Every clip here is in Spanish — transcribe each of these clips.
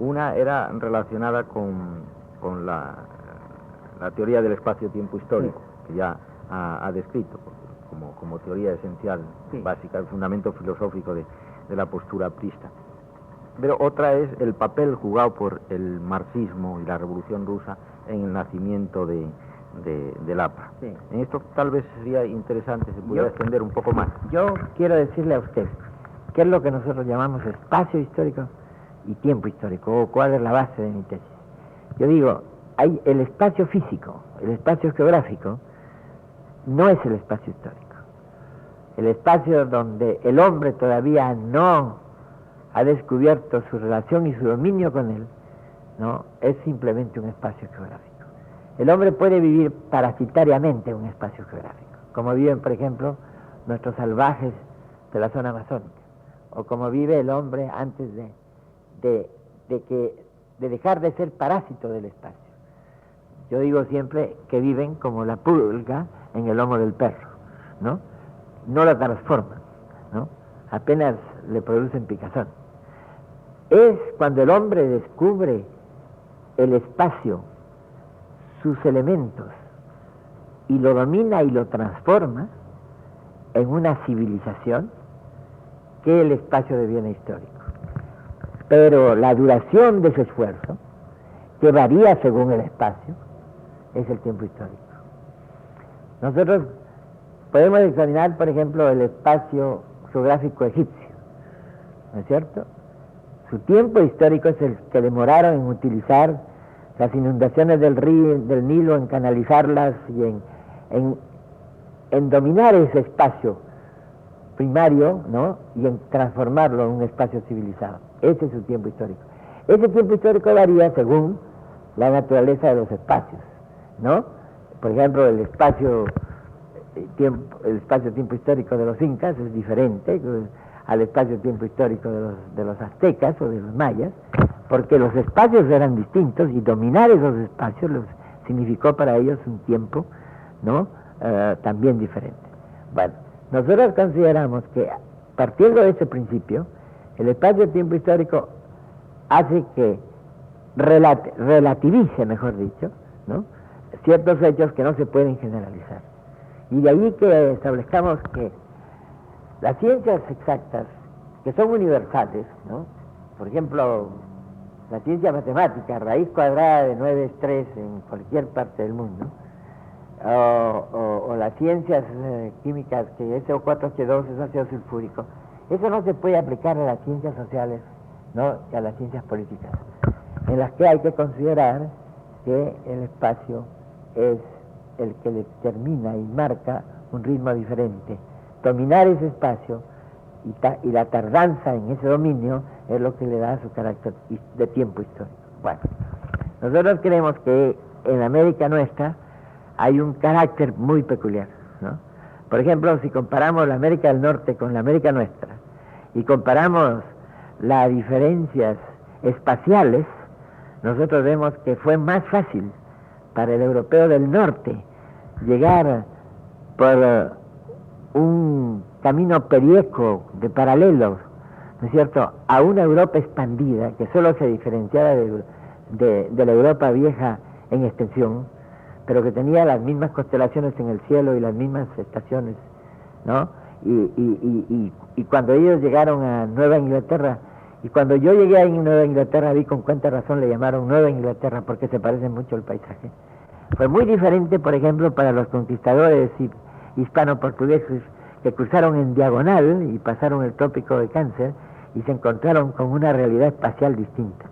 Una era relacionada con la teoría del espacio-tiempo histórico, que ya ha descrito como teoría esencial, básica, el fundamento filosófico de la postura aprista. Pero otra es el papel jugado por el marxismo y la Revolución Rusa en el nacimiento del APRA. Sí. En esto tal vez sería interesante si pudiera extender un poco más. Yo quiero decirle a usted qué es lo que nosotros llamamos espacio histórico y tiempo histórico, o cuál es la base de mi tesis. Yo digo, hay el espacio físico, el espacio geográfico, no es el espacio histórico. El espacio donde el hombre todavía no ha descubierto su relación y su dominio con él, no es simplemente un espacio geográfico. El hombre puede vivir parasitariamente en un espacio geográfico, como viven, por ejemplo, nuestros salvajes de la zona amazónica, o como vive el hombre antes de dejar de ser parásito del espacio. Yo digo siempre que viven como la pulga en el lomo del perro, ¿no? No la transforman, ¿no? Apenas le producen picazón. Es cuando el hombre descubre el espacio, sus elementos, y lo domina y lo transforma en una civilización, que el espacio deviene histórico. Pero la duración de ese esfuerzo, que varía según el espacio, es el tiempo histórico. Nosotros podemos examinar, por ejemplo, el espacio geográfico egipcio, ¿no es cierto? Su tiempo histórico es el que demoraron en utilizar las inundaciones del río, del Nilo, en canalizarlas y en dominar ese espacio primario, ¿no? Y en transformarlo en un espacio civilizado. Ese es su tiempo histórico. Ese tiempo histórico varía según la naturaleza de los espacios, ¿no? Por ejemplo, el espacio-tiempo histórico de los incas es diferente al espacio-tiempo histórico de los aztecas o de los mayas, porque los espacios eran distintos y dominar esos espacios significó para ellos un tiempo, ¿no? También diferente. Bueno, nosotros consideramos que, partiendo de ese principio, el espacio-tiempo histórico hace que relativice, mejor dicho, ¿no? Ciertos hechos que no se pueden generalizar. Y de ahí que establezcamos que las ciencias exactas, que son universales, ¿no? Por ejemplo, la ciencia matemática, raíz cuadrada de 9 es 3 en cualquier parte del mundo, o las ciencias químicas, que SO4H2 es ácido sulfúrico, eso no se puede aplicar a las ciencias sociales, ¿no? Y a las ciencias políticas, en las que hay que considerar que el espacio es el que determina y marca un ritmo diferente. Dominar ese espacio y la tardanza en ese dominio es lo que le da su carácter de tiempo histórico. Bueno, nosotros creemos que en América nuestra hay un carácter muy peculiar, ¿no? Por ejemplo, si comparamos la América del Norte con la América nuestra y comparamos las diferencias espaciales, nosotros vemos que fue más fácil para el europeo del norte llegar por un camino perieco de paralelos, ¿no es cierto?, a una Europa expandida que solo se diferenciaba de la Europa vieja en extensión, pero que tenía las mismas constelaciones en el cielo y las mismas estaciones, ¿no? Y cuando ellos llegaron a Nueva Inglaterra, y cuando yo llegué a Nueva Inglaterra, vi con cuánta razón le llamaron Nueva Inglaterra, porque se parece mucho el paisaje. Fue muy diferente, por ejemplo, para los conquistadores hispano-portugueses que cruzaron en diagonal y pasaron el trópico de Cáncer y se encontraron con una realidad espacial distinta.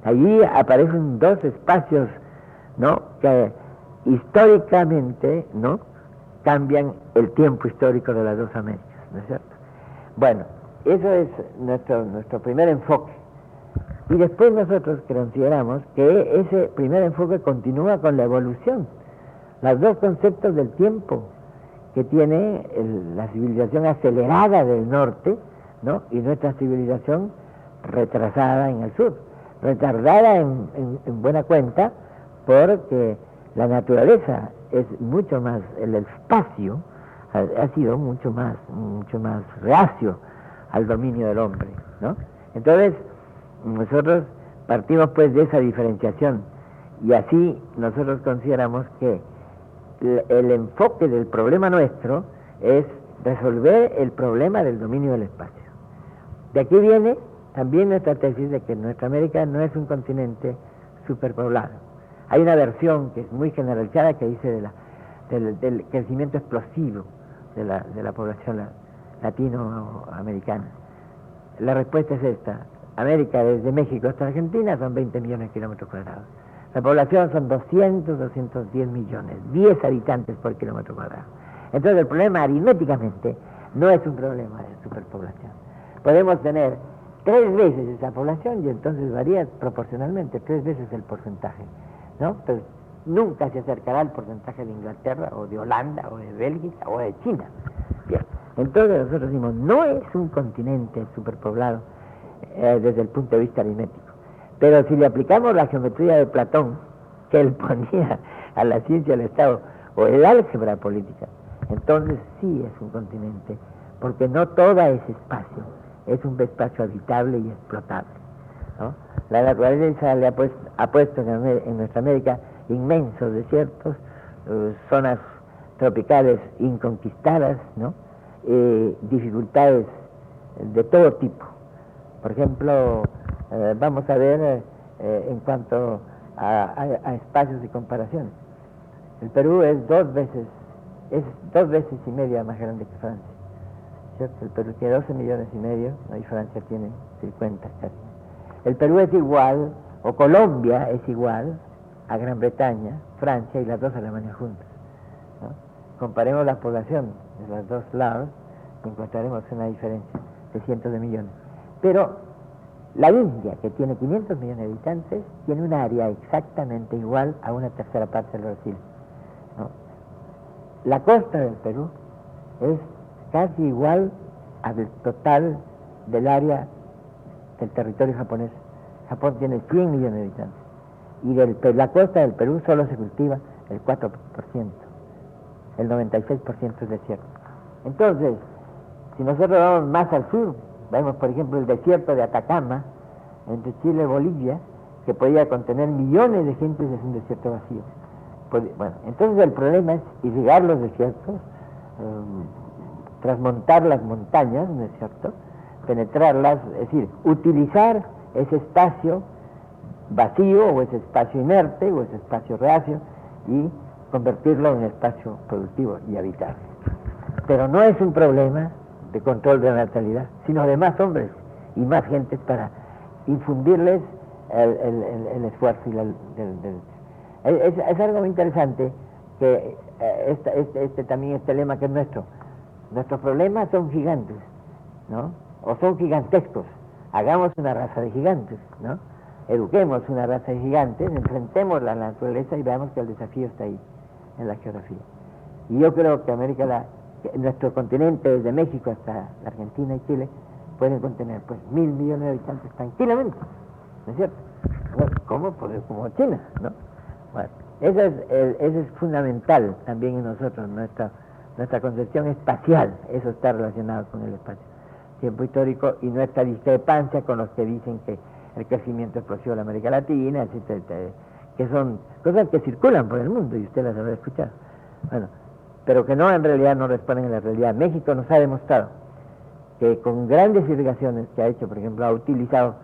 Allí aparecen dos espacios, ¿no?, que históricamente, ¿no?, cambian el tiempo histórico de las dos Américas, ¿no es cierto? Bueno, eso es nuestro primer enfoque. Y después nosotros consideramos que ese primer enfoque continúa con la evolución. Los dos conceptos del tiempo que tiene la civilización acelerada del norte, ¿no?, y nuestra civilización retrasada en el sur. Retardada en buena cuenta porque la naturaleza es mucho más, el espacio ha sido mucho más reacio al dominio del hombre, ¿no? Entonces, nosotros Partimos pues de esa diferenciación y así nosotros consideramos que el enfoque del problema nuestro es resolver el problema del dominio del espacio. De aquí viene también nuestra tesis de que nuestra América no es un continente superpoblado. Hay una versión que es muy generalizada que dice del crecimiento explosivo de la población latinoamericana. La respuesta es esta: América desde México hasta Argentina son 20 millones de kilómetros cuadrados. La población son 210 millones, 10 habitantes por kilómetro cuadrado. Entonces el problema aritméticamente no es un problema de superpoblación. Podemos tener 3 veces esa población y entonces varía proporcionalmente 3 veces el porcentaje, ¿no? Pero nunca se acercará al porcentaje de Inglaterra o de Holanda o de Bélgica o de China. Bien. Entonces nosotros decimos, no es un continente superpoblado desde el punto de vista aritmético. Pero si le aplicamos la geometría de Platón, que él ponía a la ciencia del Estado, o el álgebra política, entonces sí es un continente, porque no todo ese espacio es un espacio habitable y explotable, ¿no? La naturaleza le ha puesto en nuestra América inmensos desiertos, zonas tropicales inconquistadas, ¿no? Dificultades de todo tipo. Por ejemplo, vamos a ver en cuanto a espacios y comparaciones. El Perú es 2 veces y media más grande que Francia, ¿cierto? El Perú tiene 12 millones y medio, ¿no? Y Francia tiene 50 casi. El Perú es igual, o Colombia es igual a Gran Bretaña, Francia y las 2 Alemanias juntas, ¿no? Comparemos la población de los 2 lados y encontraremos una diferencia de cientos de millones. Pero la India, que tiene 500 millones de habitantes, tiene un área exactamente igual a una tercera parte del Brasil, ¿no? La costa del Perú es casi igual al total del área del territorio japonés. Japón tiene 100 millones de habitantes y la costa del Perú solo se cultiva el 4%, el 96% es desierto. Entonces, si nosotros vamos más al sur, vemos por ejemplo el desierto de Atacama, entre Chile y Bolivia, que podía contener millones de gentes, es un desierto vacío. Bueno, entonces el problema es irrigar los desiertos, trasmontar las montañas, ¿no es cierto?, penetrarlas, es decir, utilizar ese espacio vacío o ese espacio inerte o ese espacio reacio y convertirlo en espacio productivo y habitable. Pero no es un problema de control de la natalidad, sino de más hombres y más gentes para infundirles el esfuerzo y es algo muy interesante que también este lema que es nuestro. Nuestros problemas son gigantes, ¿no? O son gigantescos. Hagamos una raza de gigantes, ¿no? Eduquemos una raza de gigantes, enfrentemos la naturaleza y veamos que el desafío está ahí, en la geografía. Y yo creo que nuestro continente, desde México hasta la Argentina y Chile, pueden contener pues 1.000 millones de habitantes tranquilamente, ¿no es cierto? ¿Cómo? Pues como China, ¿no? Bueno, eso es fundamental también en nosotros, nuestra concepción espacial, eso está relacionado con el espacio, tiempo histórico, y nuestra discrepancia con los que dicen que el crecimiento explosivo de la América Latina, etcétera, que son cosas que circulan por el mundo y usted las habrá escuchado. Bueno, pero que no, en realidad no responden a la realidad. México nos ha demostrado que con grandes irrigaciones que ha hecho, por ejemplo, ha utilizado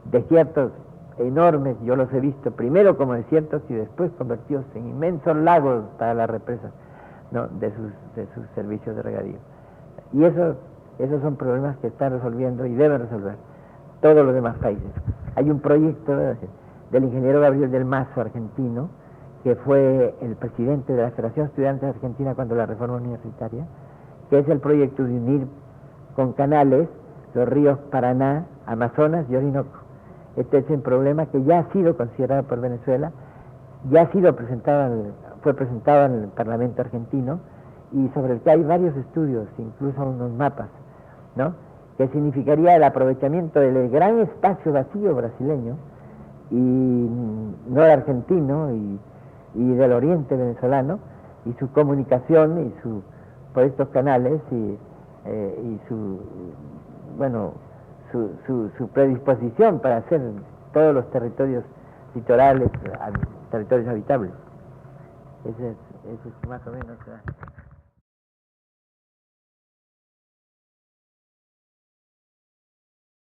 desiertos enormes, yo los he visto primero como desiertos y después convertidos en inmensos lagos para las represas, ¿no?, de sus servicios de regadío. Y esos son problemas que están resolviendo y deben resolver todos los demás países. Hay un proyecto del ingeniero Gabriel del Mazo, argentino, que fue el presidente de la Federación de Estudiantes de Argentina cuando la reforma universitaria, que es el proyecto de unir con canales los ríos Paraná, Amazonas y Orinoco. Este es un problema que ya ha sido considerado por Venezuela, ya ha sido fue presentado en el Parlamento argentino y sobre el que hay varios estudios, incluso unos mapas, ¿no?, que significaría el aprovechamiento del gran espacio vacío brasileño y argentino y del oriente venezolano y su comunicación por estos canales y su predisposición para hacer todos los territorios litorales, territorios habitables. Ese es más o menos...